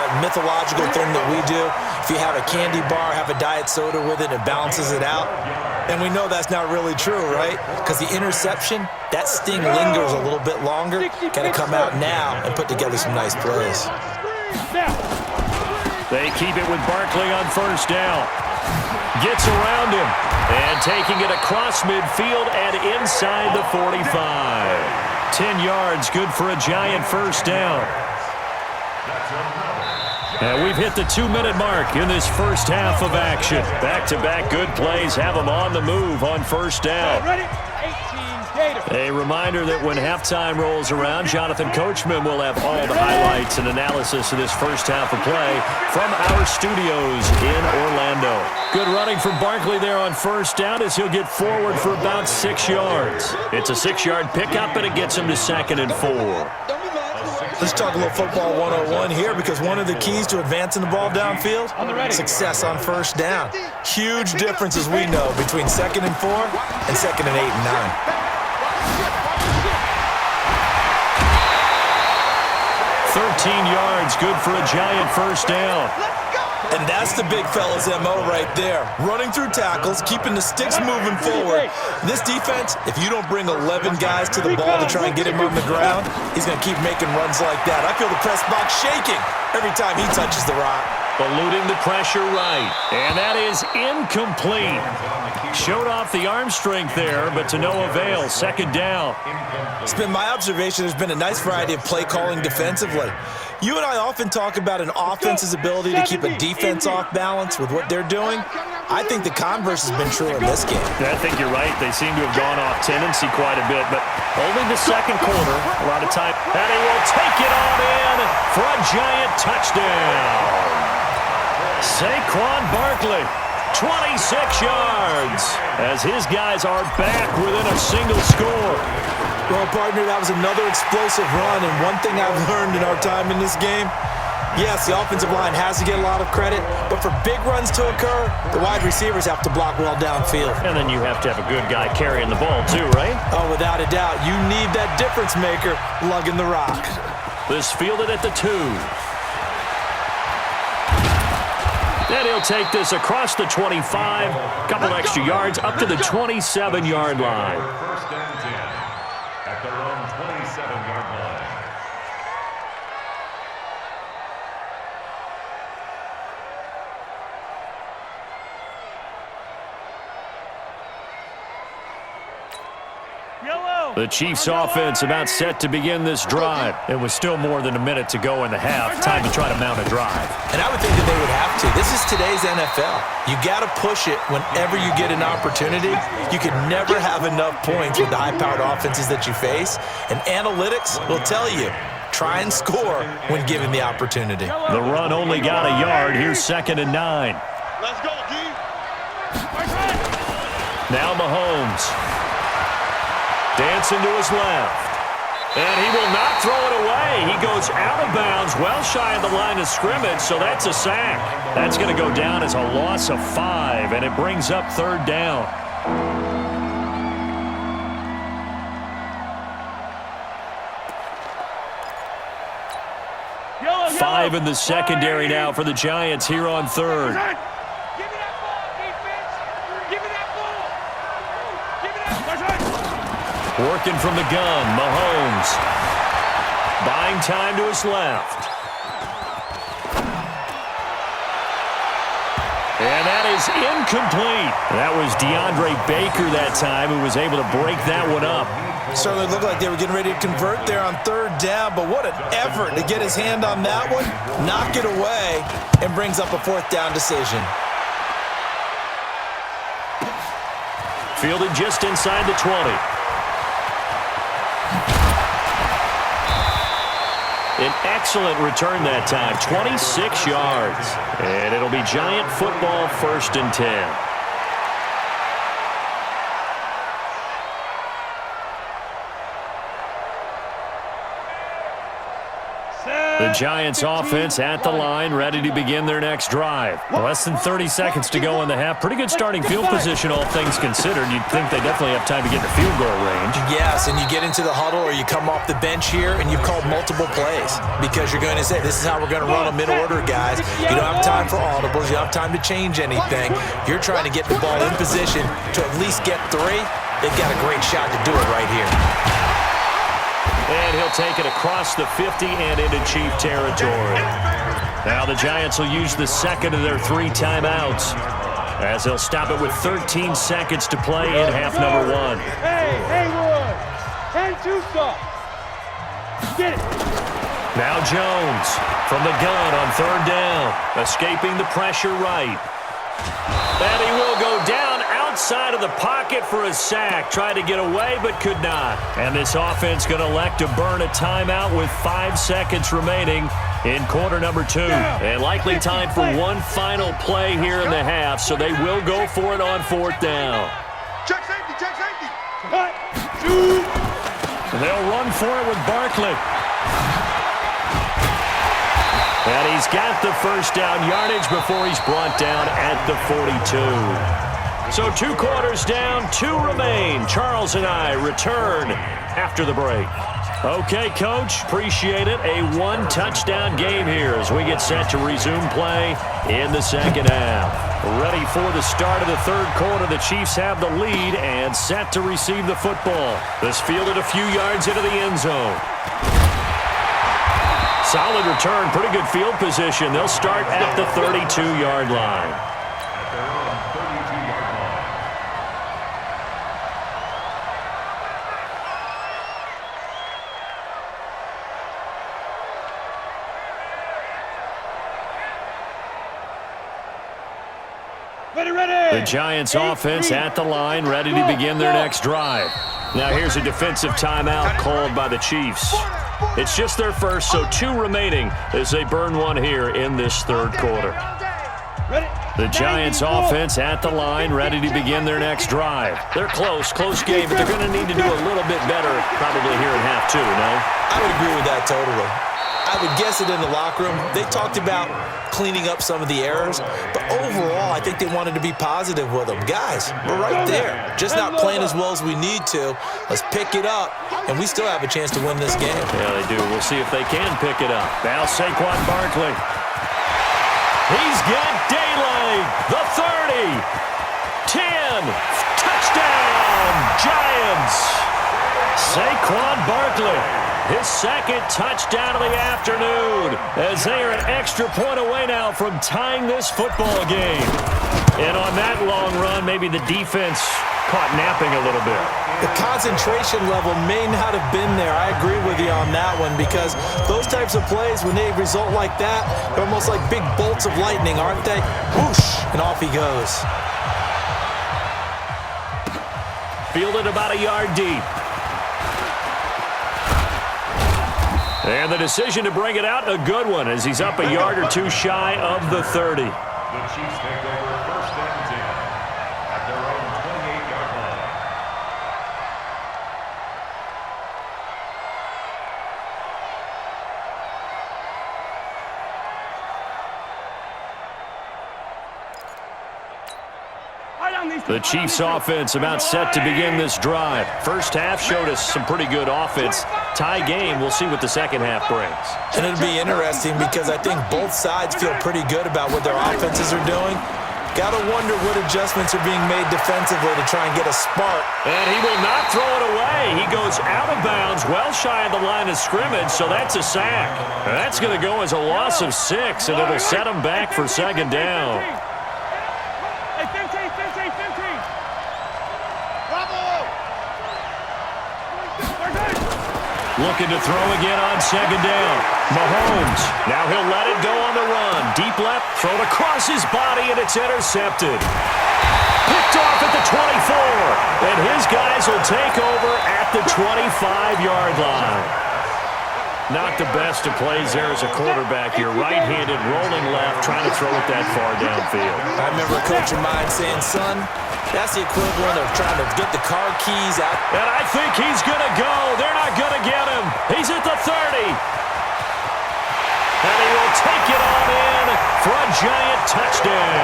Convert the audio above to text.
that mythological thing that we do. If you have a candy bar, have a diet soda with it, it balances it out. And we know that's not really true, right? Because the interception, that sting lingers a little bit longer. Got to come out now and put together some nice plays. They keep it with Barkley on first down. Gets around him. And taking it across midfield and inside the 45. 10 yards, good for a Giant first down. And we've hit the 2-minute mark in this first half of action. Back-to-back good plays have them on the move on first down. A reminder that when halftime rolls around, Jonathan Coachman will have all the highlights and analysis of this first half of play from our studios in Orlando. Good running from Barkley there on first down as he'll get forward for about 6 yards. It's a 6-yard pickup, and it gets him to 2nd and 4. Let's talk a little football 101 here, because one of the keys to advancing the ball downfield, success on first down. Huge difference, as we know, between 2nd and 4 and 2nd and 8 and 9. 13 yards, good for a Giant first down. And that's the big fella's MO right there. Running through tackles, keeping the sticks moving forward. This defense, if you don't bring 11 guys to the ball to try and get him on the ground, he's going to keep making runs like that. I feel the press box shaking every time he touches the rock. Eluding the pressure right. And that is incomplete. Showed off the arm strength there, but to no avail. 2nd down. It's been my observation there's been a nice variety of play calling defensively. You and I often talk about an offense's ability to keep a defense off balance with what they're doing. I think the converse has been true in this game. I think you're right. They seem to have gone off tendency quite a bit, but only the second quarter. A lot of time. And he will take it on in for a Giant touchdown. Saquon Barkley, 26 yards, as his guys are back within a single score. Well, partner, that was another explosive run, and one thing I've learned in our time in this game, yes, the offensive line has to get a lot of credit, but for big runs to occur, the wide receivers have to block well downfield. And then you have to have a good guy carrying the ball too, right? Oh, without a doubt. You need that difference maker lugging the rock. This fielded at the 2. Then he'll take this across the 25, couple extra yards up to the 27-yard line. First down 10 at their own 27-yard line. The Chiefs offense about set to begin this drive. It was still more than a minute to go in the half. Time to try to mount a drive. And I would think that they would have to. This is today's NFL. You got to push it whenever you get an opportunity. You can never have enough points with the high-powered offenses that you face. And analytics will tell you, try and score when given the opportunity. The run only got a yard. Here's 2nd and 9. Let's go, D. Now Mahomes. Dancing to his left. And he will not throw it away. He goes out of bounds, well shy of the line of scrimmage, so that's a sack. That's going to go down as a loss of 5, and it brings up 3rd down. Five in the secondary now for the Giants here on 3rd. Working from the gun, Mahomes. Buying time to his left. And that is incomplete. That was DeAndre Baker that time who was able to break that one up. Certainly looked like they were getting ready to convert there on 3rd down, but what an effort to get his hand on that one, knock it away, and brings up a 4th down decision. Fielded just inside the 20. An excellent return that time, 26 yards. And it'll be Giant football 1st and 10. Set. The Giants offense at the line, ready to begin their next drive. Less than 30 seconds to go in the half. Pretty good starting field position, all things considered. You'd think they definitely have time to get in the field goal range. Yes, and you get into the huddle or you come off the bench here and you've called multiple plays because you're going to say, this is how we're going to run them in order, guys. You don't have time for audibles. You don't have time to change anything. You're trying to get the ball in position to at least get 3. They've got a great shot to do it right here. And he'll take it across the 50 and into Chief territory. Now the Giants will use the second of their 3 timeouts as they'll stop it with 13 seconds to play in half number 1. Hey, Haywood, 10-2 stop. Get it. Now Jones from the gun on 3rd down, escaping the pressure right. And he will go down outside of the pocket for a sack. Tried to get away, but could not. And this offense going to elect to burn a timeout with 5 seconds remaining in quarter number 2. And likely time for one final play here in the half, so they will go for it on 4th down. Check safety, check safety. And they'll run for it with Barkley. And he's got the first down yardage before he's brought down at the 42. So 2 quarters down, 2 remain. Charles and I return after the break. Okay, Coach, appreciate it. A 1-touchdown game here as we get set to resume play in the second half. Ready for the start of the 3rd quarter. The Chiefs have the lead and set to receive the football. This fielded a few yards into the end zone. Solid return, pretty good field position. They'll start at the 32-yard line. At their own 32-yard line. Ready. The Giants offense at the line, ready to begin their next drive. Now here's a defensive timeout called by the Chiefs. It's just their first, so 2 remaining as they burn one here in this 3rd quarter. The Giants offense at the line, ready to begin their next drive. They're close game, but they're going to need to do a little bit better probably here in half 2, no? I would agree with that totally. I would guess it in the locker room. They talked about cleaning up some of the errors, but overall, I think they wanted to be positive with them. Guys, we're right there. Just not playing as well as we need to. Let's pick it up, and we still have a chance to win this game. Yeah, they do. We'll see if they can pick it up. Now Saquon Barkley. He's got daylight. The 30. 10. Touchdown, Giants. Saquon Barkley. His 2nd touchdown of the afternoon as they are an extra point away now from tying this football game. And on that long run, maybe the defense caught napping a little bit. The concentration level may not have been there. I agree with you on that one because those types of plays, when they result like that, they're almost like big bolts of lightning, aren't they? Whoosh, and off he goes. Fielded about a yard deep. And the decision to bring it out, a good one, as he's up a yard or 2 shy of the 30. The Chiefs take over 1st and 10 at their own 28-yard line. The Chiefs offense about set to begin this drive. First half showed us some pretty good offense. Tie game, we'll see what the second half brings. And it'll be interesting because I think both sides feel pretty good about what their offenses are doing. Got to wonder what adjustments are being made defensively to try and get a spark. And he will not throw it away. He goes out of bounds, well shy of the line of scrimmage, so that's a sack. And that's going to go as a loss of 6, and it'll set him back for 2nd down. Looking to throw again on 2nd down. Mahomes. Now he'll let it go on the run. Deep left, thrown across his body, and it's intercepted. Picked off at the 24. And his guys will take over at the 25-yard line. Not the best of plays there as a quarterback. You're right-handed, rolling left, trying to throw it that far downfield. I remember a coach of mine saying, son, that's the equivalent of trying to get the car keys out. And I think he's going to go. They're not going to get him. He's at the 30. will take it on in for a giant touchdown.